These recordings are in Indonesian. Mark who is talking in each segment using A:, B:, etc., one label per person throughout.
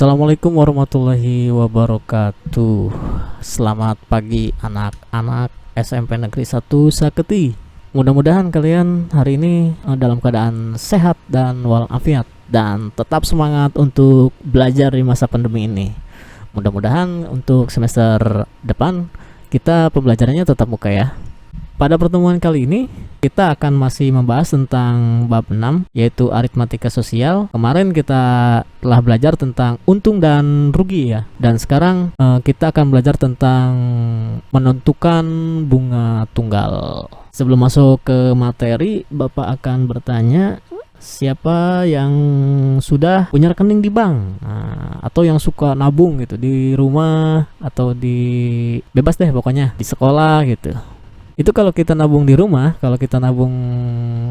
A: Assalamualaikum warahmatullahi wabarakatuh. Selamat pagi anak-anak SMP Negeri 1 Saketi. Mudah-mudahan kalian hari ini dalam keadaan sehat dan walafiat dan tetap semangat untuk belajar di masa pandemi ini. Mudah-mudahan untuk semester depan kita pembelajarannya tetap muka ya. Pada pertemuan kali ini kita akan masih membahas tentang bab 6 yaitu aritmatika sosial. Kemarin kita telah belajar tentang untung dan rugi ya. Dan sekarang kita akan belajar tentang menentukan bunga tunggal. Sebelum masuk ke materi, Bapak akan bertanya siapa yang sudah punya rekening di bank, atau yang suka nabung gitu di rumah atau di bebas deh pokoknya di sekolah gitu. Itu kalau kita nabung di rumah, kalau kita nabung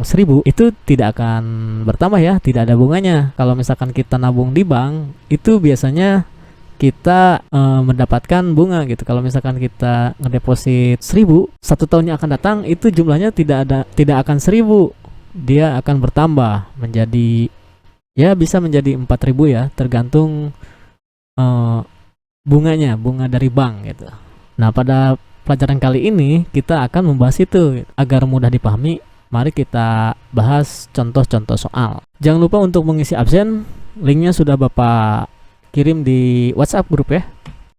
A: 1.000 itu tidak akan bertambah ya, tidak ada bunganya. Kalau misalkan kita nabung di bank, itu biasanya kita mendapatkan bunga gitu. Kalau misalkan kita ngedeposit 1.000, 1 tahun yang akan datang itu jumlahnya tidak akan 1.000, dia akan bertambah menjadi ya bisa menjadi 4.000 ya, tergantung bunganya, bunga dari bank gitu. Nah, pada pelajaran kali ini kita akan membahas itu agar mudah dipahami. Mari kita bahas contoh-contoh soal. Jangan lupa untuk mengisi absen, linknya sudah Bapak kirim di WhatsApp grup ya.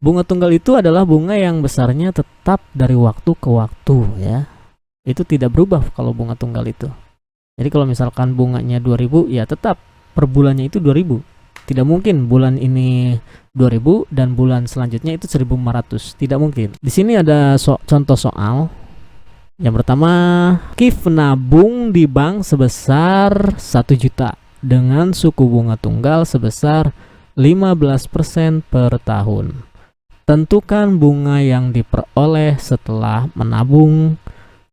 A: Bunga tunggal itu adalah bunga yang besarnya tetap dari waktu ke waktu ya. Itu tidak berubah kalau bunga tunggal itu. Jadi kalau misalkan bunganya 2.000 ya tetap per bulannya itu 2.000. Tidak mungkin bulan ini 2.000 dan bulan selanjutnya itu 1.500. Tidak mungkin. Di sini ada contoh soal. Yang pertama, Kif nabung di bank sebesar 1 juta dengan suku bunga tunggal sebesar 15% per tahun. Tentukan bunga yang diperoleh setelah menabung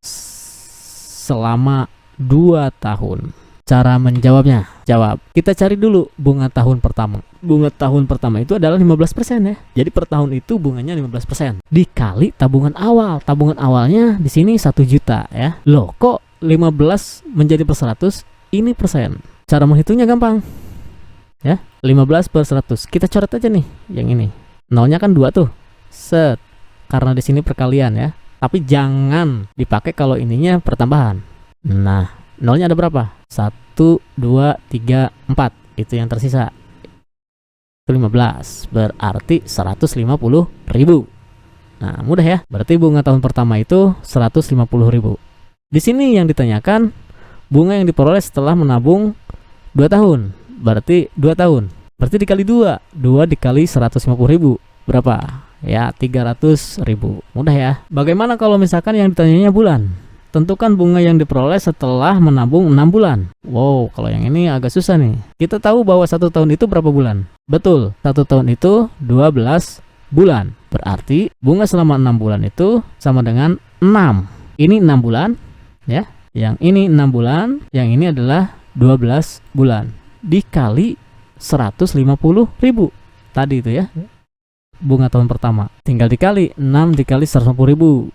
A: selama 2 tahun. Cara menjawabnya, jawab. Kita cari dulu bunga tahun pertama. Bunga tahun pertama itu adalah 15% ya. Jadi per tahun itu bunganya 15%. Dikali tabungan awal. Tabungan awalnya di sini 1 juta ya. Loh, kok 15 menjadi per 100? Ini persen. Cara menghitungnya gampang. Ya, 15 per 100. Kita coret aja nih yang ini. Nolnya kan 2 tuh. Set. Karena di sini perkalian ya. Tapi jangan dipakai kalau ininya pertambahan. Nah, nolnya ada berapa? 1, 2, 3, 4. Itu yang tersisa. Itu 15. Berarti 150.000. Nah, mudah ya. Berarti bunga tahun pertama itu 150.000. Di sini yang ditanyakan bunga yang diperoleh setelah menabung 2 tahun. Berarti 2 tahun. Berarti dikali 2. 2 dikali 150.000. Berapa? Ya, 300.000. Mudah ya. Bagaimana kalau misalkan yang ditanyanya bulan? Tentukan bunga yang diperoleh setelah menabung 6 bulan. Wow, kalau yang ini agak susah nih. Kita tahu bahwa 1 tahun itu berapa bulan? Betul, 1 tahun itu 12 bulan. Berarti bunga selama 6 bulan itu sama dengan 6. Ini 6 bulan ya. Yang ini 6 bulan, yang ini adalah 12 bulan. Dikali 150.000. Tadi itu ya. Bunga tahun pertama. Tinggal dikali 6 dikali 150.000.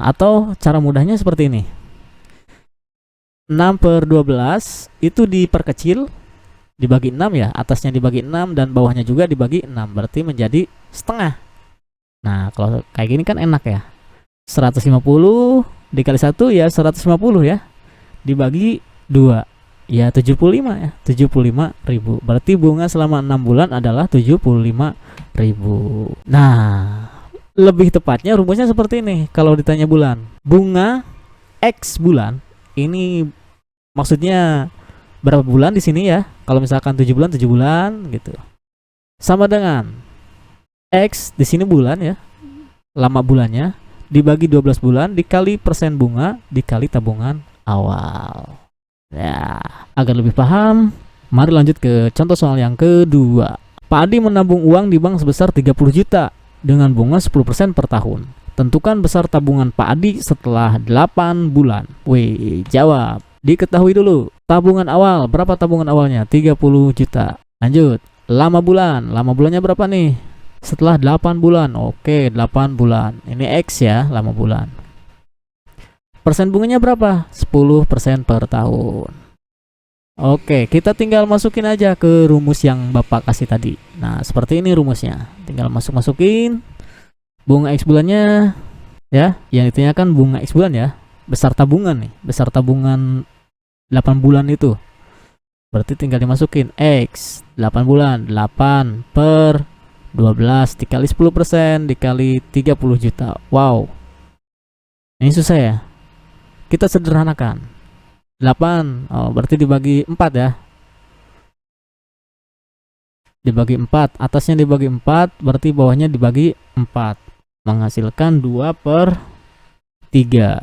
A: Atau cara mudahnya seperti ini. 6 per 12 itu diperkecil, dibagi 6 ya. Atasnya dibagi 6 dan bawahnya juga dibagi 6. Berarti menjadi setengah. Nah, kalau kayak gini kan enak ya. 150 dikali 1 ya 150 ya. Dibagi 2 ya 75 ya. 75.000. Berarti bunga selama 6 bulan adalah 75.000. Nah, lebih tepatnya rumusnya seperti ini. Kalau ditanya bulan, bunga X bulan, ini maksudnya berapa bulan di sini ya. Kalau misalkan 7 bulan 7 bulan gitu. Sama dengan X di sini bulan ya. Lama bulannya dibagi 12 bulan dikali persen bunga dikali tabungan awal. Ya, agar lebih paham, mari lanjut ke contoh soal yang kedua. Pak Adi menabung uang di bank sebesar 30 juta dengan bunga 10% per tahun. Tentukan besar tabungan Pak Adi setelah 8 bulan. Wih, jawab. Diketahui dulu. Tabungan awal, berapa tabungan awalnya? 30 juta. Lanjut. Lama bulan. Lama bulannya berapa nih? Setelah 8 bulan. Oke, 8 bulan. Ini X ya, lama bulan. Persen bunganya berapa? 10% per tahun. Oke, kita tinggal masukin aja ke rumus yang Bapak kasih tadi. Nah, seperti ini rumusnya. Tinggal masukin bunga X bulannya ya. Yang intinya kan bunga X bulan ya. Besar tabungan nih, besar tabungan 8 bulan itu. Berarti tinggal dimasukin X 8 bulan, 8 per 12 dikali 10% dikali 30 juta. Wow. Ini susah ya. Kita sederhanakan. 8, oh berarti dibagi 4 ya. Dibagi 4, atasnya dibagi 4, berarti bawahnya dibagi 4. Menghasilkan 2 per 3.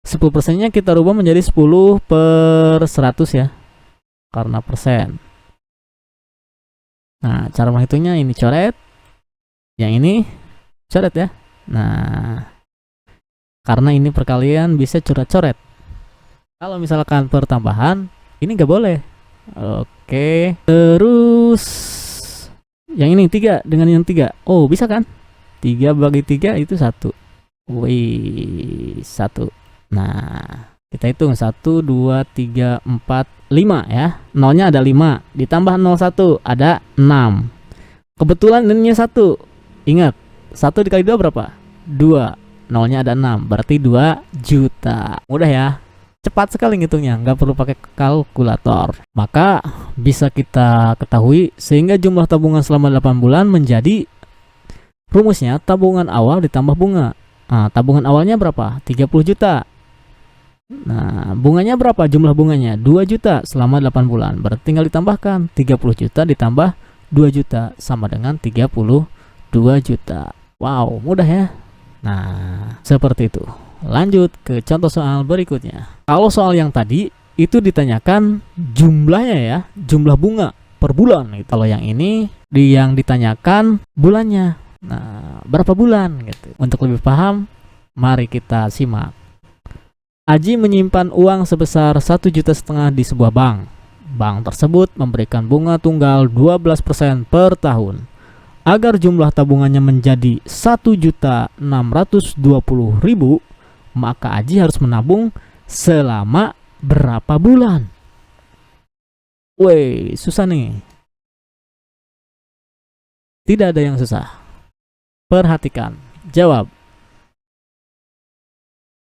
A: 10%-nya kita rubah menjadi 10 per 100 ya. Karena persen. Nah, cara menghitungnya ini coret. Yang ini coret ya. Nah, karena ini perkalian bisa coret-coret. Kalau misalkan pertambahan, ini nggak boleh. Oke. Terus yang ini 3 dengan yang 3. Oh, bisa kan? 3 bagi 3 itu 1. Wih, 1. Nah, kita hitung 1, 2, 3, 4, 5 ya. Nolnya ada 5. Ditambah 01 ada 6. Kebetulan ini 1. Ingat, 1 dikali 2 berapa? 2. Nolnya ada 6. Berarti 2 juta. Mudah ya. Cepat sekali ngitungnya, nggak perlu pakai kalkulator. Maka bisa kita ketahui sehingga jumlah tabungan selama 8 bulan menjadi rumusnya tabungan awal ditambah bunga. Nah, tabungan awalnya berapa? 30 juta. Nah, bunganya berapa? Jumlah bunganya 2 juta selama 8 bulan. Berarti tinggal ditambahkan 30 juta ditambah 2 juta sama dengan 32 juta. Wow, mudah ya. Nah, seperti itu. Lanjut ke contoh soal berikutnya. Kalau soal yang tadi itu ditanyakan jumlahnya ya, jumlah bunga per bulan gitu. Kalau yang ini yang ditanyakan bulannya. Nah, berapa bulan gitu. Untuk lebih paham, mari kita simak. Aji menyimpan uang sebesar 1,5 juta di sebuah bank. Bank tersebut memberikan bunga tunggal 12% per tahun. Agar jumlah tabungannya menjadi 1.620.000, maka Aji harus menabung selama berapa bulan? Woi, susah nih. Tidak ada yang susah. Perhatikan, jawab.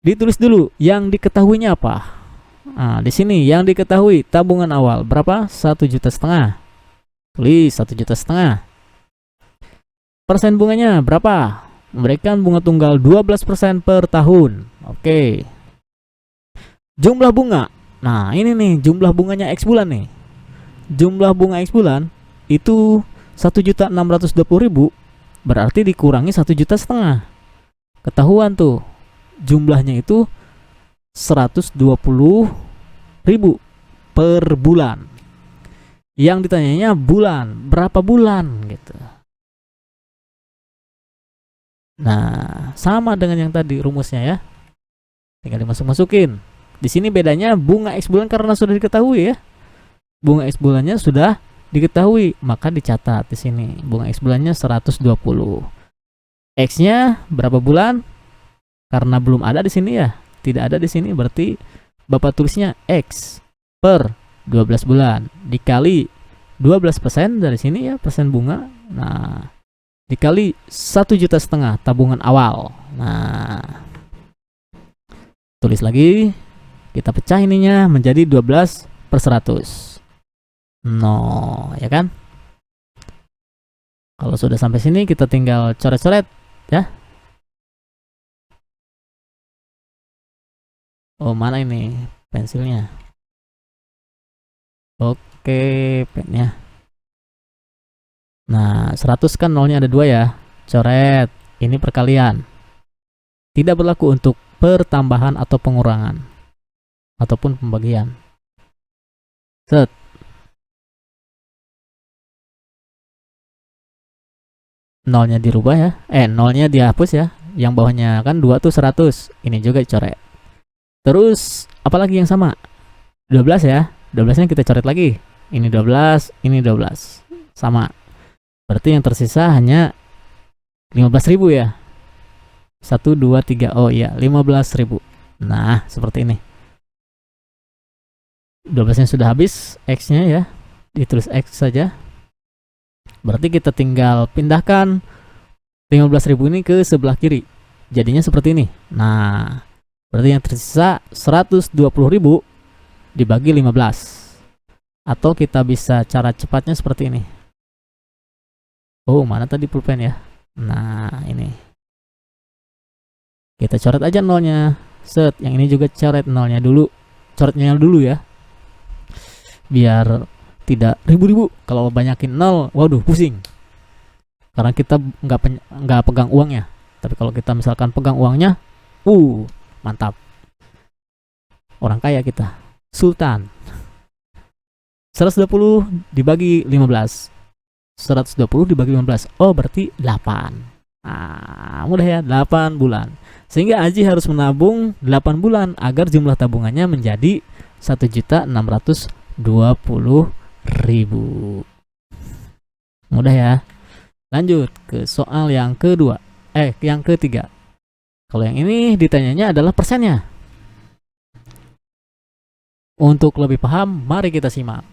A: Ditulis dulu yang diketahuinya apa. Nah, di sini yang diketahui tabungan awal berapa? 1,5 juta. Tulis 1,5 juta. Persen bunganya berapa? Memberikan bunga tunggal 12% per tahun. Oke. Jumlah bunga. Nah, ini nih jumlah bunganya X bulan nih. Jumlah bunga X bulan itu 1.620.000, berarti dikurangi 1,5 juta. Ketahuan tuh. Jumlahnya itu 120.000 per bulan. Yang ditanyanya bulan, berapa bulan gitu. Nah, sama dengan yang tadi rumusnya ya. Tinggal dimasuk-masukin. Di sini bedanya bunga X bulan karena sudah diketahui ya. Bunga X bulannya sudah diketahui, maka dicatat di sini. Bunga X bulannya 120. X-nya berapa bulan? Karena belum ada di sini ya. Tidak ada di sini, berarti Bapak tulisnya X per 12 bulan dikali 12% dari sini ya, persen bunga. Nah, dikali 1,5 juta tabungan awal. Nah, tulis lagi, kita pecah ininya menjadi 12 per 100. No, ya kan? Kalau sudah sampai sini kita tinggal coret-coret ya. Oh, mana ini pensilnya? Oke, pennya. Nah, 100 kan nolnya ada 2 ya. Coret. Ini perkalian. Tidak berlaku untuk pertambahan atau pengurangan ataupun pembagian. Set. Nolnya dirubah ya. Nolnya dihapus ya. Yang bawahnya kan 2 tuh 100. Ini juga dicoret. Terus apalagi yang sama? 12 ya. 12-nya kita coret lagi. Ini 12, ini 12. Sama. Berarti yang tersisa hanya 15.000 ya. 1, 2, 3. Oh iya, 15.000. Nah, seperti ini. 12-nya sudah habis, X-nya ya. Ditulis X saja. Berarti kita tinggal pindahkan 15.000 ini ke sebelah kiri. Jadinya seperti ini. Nah, berarti yang tersisa 120.000 dibagi 15. Atau kita bisa cara cepatnya seperti ini. Oh, mana tadi pulpen ya? Nah, ini. Kita coret aja nolnya. Set, yang ini juga coret nolnya dulu. Coretnya dulu ya. Biar tidak ribu-ribu. Kalau banyakin nol, waduh pusing. Karena kita nggak pegang uangnya. Tapi kalau kita misalkan pegang uangnya, mantap. Orang kaya kita. Sultan. 120 dibagi 15. 120 dibagi 15. Oh, berarti 8. Mudah ya, 8 bulan. Sehingga Aji harus menabung 8 bulan agar jumlah tabungannya menjadi 1.620.000. Mudah ya. Lanjut ke soal yang kedua. Yang ketiga. Kalau yang ini ditanyanya adalah persennya. Untuk lebih paham, mari kita simak.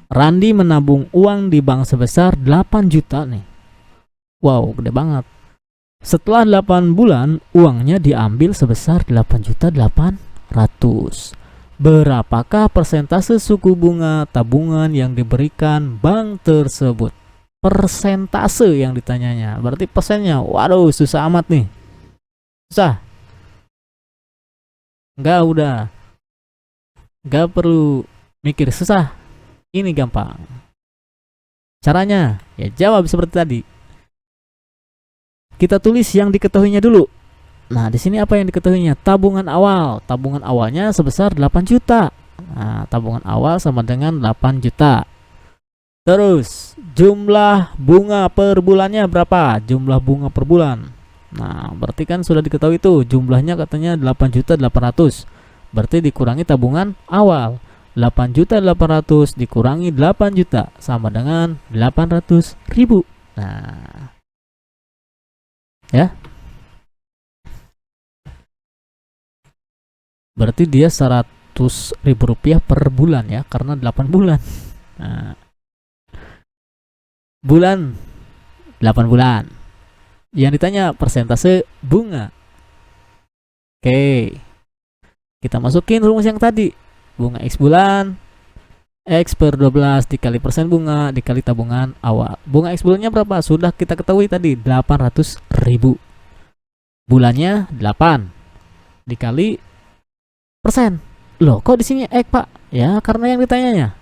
A: Randi menabung uang di bank sebesar 8 juta nih. Wow, gede banget. Setelah 8 bulan, uangnya diambil sebesar 8.800.000. Berapakah persentase suku bunga tabungan yang diberikan bank tersebut? Persentase yang ditanyanya. Berarti persennya. Waduh, susah amat nih. Susah. Udah. Gak perlu mikir susah. Ini gampang. Caranya, ya jawab seperti tadi. Kita tulis yang diketahuinya dulu. Nah, di sini apa yang diketahuinya? Tabungan awal. Tabungan awalnya sebesar 8 juta. Nah, tabungan awal sama dengan 8 juta. Terus, jumlah bunga per bulannya berapa? Jumlah bunga per bulan. Nah, berarti kan sudah diketahui tuh. Jumlahnya katanya 8.800.000. Berarti dikurangi tabungan awal. 8.800.000 dikurangi 8 juta sama dengan 800.000. Nah, ya. Berarti dia 100.000 rupiah per bulan ya, karena 8 bulan. Nah, bulan 8 bulan. Yang ditanya persentase bunga. Oke. Kita masukin rumus yang tadi. Bunga X bulan, X per 12 dikali persen bunga dikali tabungan awal. Bunga X bulannya berapa? Sudah kita ketahui tadi, 800.000. Bulannya 8 dikali persen. Loh, kok di sini X, Pak? Ya, karena yang ditanyanya.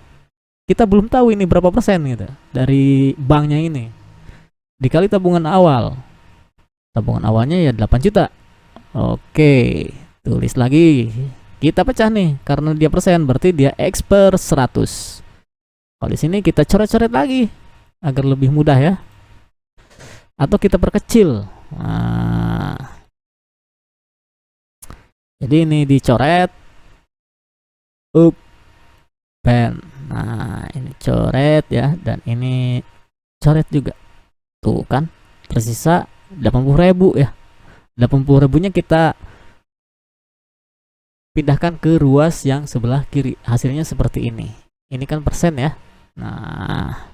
A: Kita belum tahu ini berapa persen gitu dari banknya ini. Dikali tabungan awal. Tabungan awalnya ya 8 juta. Oke, tulis lagi. Kita pecah nih, karena dia persen, berarti dia X per 100. Kalau di sini kita coret-coret lagi, agar lebih mudah ya. Atau kita perkecil. Nah, jadi ini dicoret. Pen. Nah, ini coret ya, dan ini coret juga. Tuh kan, tersisa 80.000 ya. 80.000-nya kita pindahkan ke ruas yang sebelah kiri. Hasilnya seperti ini. Ini kan persen ya. Nah,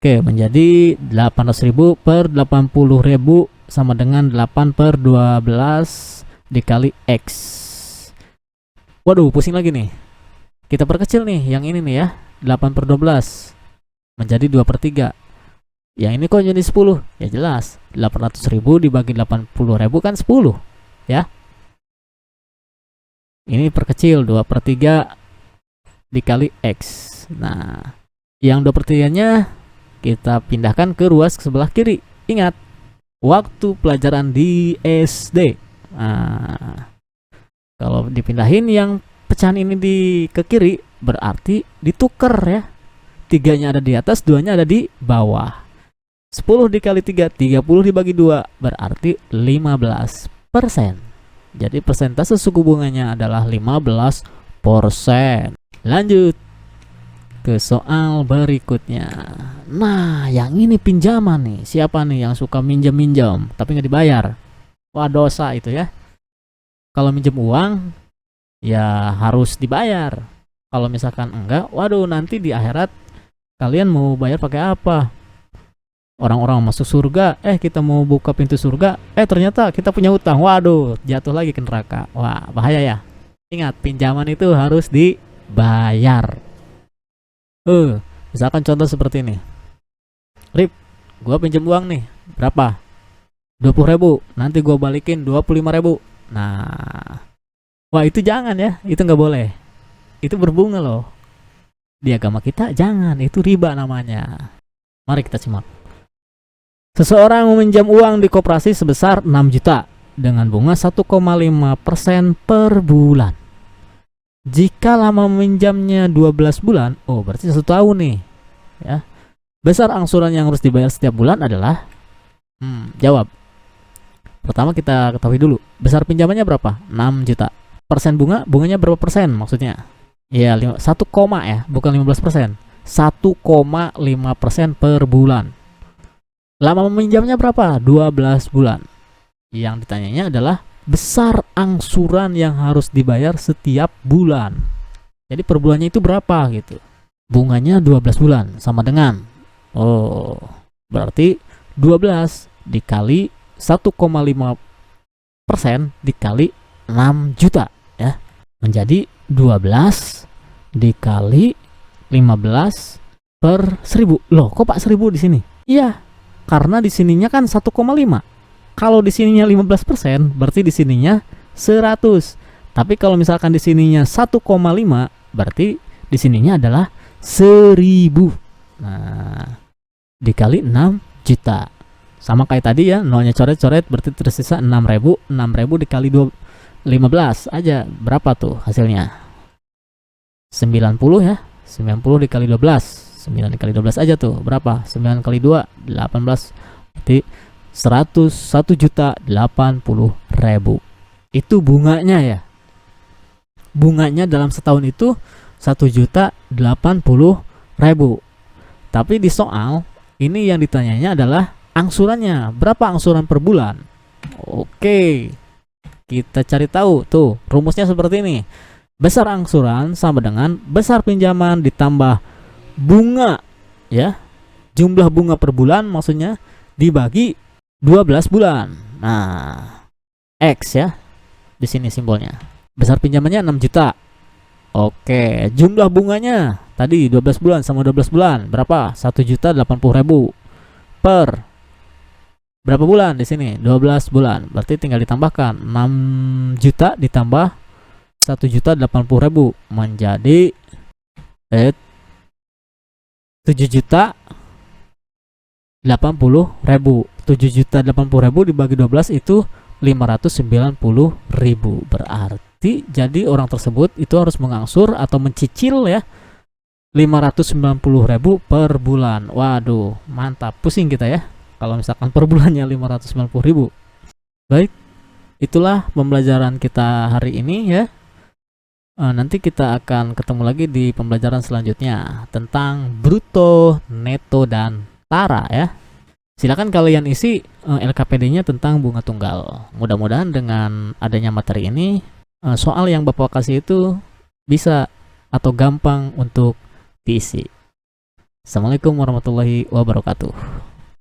A: oke, menjadi 800.000 per 80.000 sama dengan 8 per 12 dikali X. Waduh, pusing lagi nih. Kita perkecil nih, yang ini nih ya. 8 per 12 menjadi 2 per 3. Yang ini kok jadi 10? Ya jelas, 800.000 dibagi 80.000 kan 10 ya. Ini perkecil, 2 per 3 dikali X. Nah, yang 2 per 3 nya kita pindahkan ke ruas sebelah kiri. Ingat, waktu pelajaran di SD. Nah, kalau dipindahin yang pecahan ini ke kiri, berarti ditukar ya. 3-nya ada di atas, 2-nya ada di bawah. 10 dikali 3, 30 dibagi 2, berarti 15%. Jadi persentase suku bunganya adalah 15%. Lanjut ke soal berikutnya. Nah, yang ini pinjaman nih. Siapa nih yang suka minjem-minjem tapi nggak dibayar? Wah, dosa itu ya. Kalau minjem uang ya harus dibayar. Kalau misalkan enggak, waduh, nanti di akhirat kalian mau bayar pakai apa? Orang-orang masuk surga, kita mau buka pintu surga, ternyata kita punya hutang. Waduh, jatuh lagi ke neraka. Wah, bahaya ya. Ingat, pinjaman itu harus dibayar. Misalkan contoh seperti ini. Rip, gua pinjam uang nih. Berapa? 20.000. Nanti gua balikin 25.000. Nah, wah itu jangan ya. Itu nggak boleh. Itu berbunga loh. Di agama kita jangan, itu riba namanya. Mari kita simak. Seseorang meminjam uang di koperasi sebesar 6 juta dengan bunga 1,5% per bulan. Jika lama meminjamnya 12 bulan, berarti 1 tahun nih. Ya. Besar angsuran yang harus dibayar setiap bulan adalah jawab. Pertama kita ketahui dulu, besar pinjamannya berapa? 6 juta. Persen bunganya berapa persen maksudnya? Ya, 1, ya, bukan 15%. 1,5% per bulan. Lama meminjamnya berapa? 12 bulan. Yang ditanyanya adalah besar angsuran yang harus dibayar setiap bulan. Jadi per bulannya itu berapa gitu. Bunganya 12 bulan sama dengan berarti 12 dikali 1,5% dikali 6 juta ya. Menjadi 12 dikali 15 per 1000. Loh, kok Pak 1000 di sini? Iya, karena di sininya kan 1,5. Kalau di sininya 15%, berarti di sininya 100. Tapi kalau misalkan di sininya 1,5, berarti di sininya adalah 1000. Nah, dikali 6 juta. Sama kayak tadi ya, nolnya coret-coret berarti tersisa 6.000. 6.000 dikali 15 aja. Berapa tuh hasilnya? 90 ya. 90 dikali 12. 9 dikali 12 aja tuh. Berapa? 9 kali 2, 18. Berarti 101.080.000. Itu bunganya ya. Bunganya dalam setahun itu 1.080.000. Tapi di soal ini yang ditanyanya adalah angsurannya. Berapa angsuran per bulan? Oke. Kita cari tahu tuh. Rumusnya seperti ini. Besar angsuran sama dengan besar pinjaman ditambah bunga ya. Jumlah bunga per bulan maksudnya dibagi 12 bulan. Nah, X ya. Di sini simbolnya. Besar pinjamannya 6 juta. Oke, jumlah bunganya tadi 12 bulan sama 12 bulan berapa? 1.080.000 per berapa bulan di sini? 12 bulan. Berarti tinggal ditambahkan 6 juta ditambah 1.080.000 menjadi 7.080.000. 7.080.000 dibagi 12 itu 590.000. Berarti jadi orang tersebut itu harus mengangsur atau mencicil ya 590.000 per bulan. Waduh, mantap. Pusing kita ya kalau misalkan per bulannya 590.000. Baik, itulah pembelajaran kita hari ini ya. Nanti kita akan ketemu lagi di pembelajaran selanjutnya tentang bruto, neto, dan tara ya. Silakan kalian isi LKPD-nya tentang bunga tunggal. Mudah-mudahan dengan adanya materi ini soal yang Bapak kasih itu bisa atau gampang untuk diisi. Assalamualaikum warahmatullahi wabarakatuh.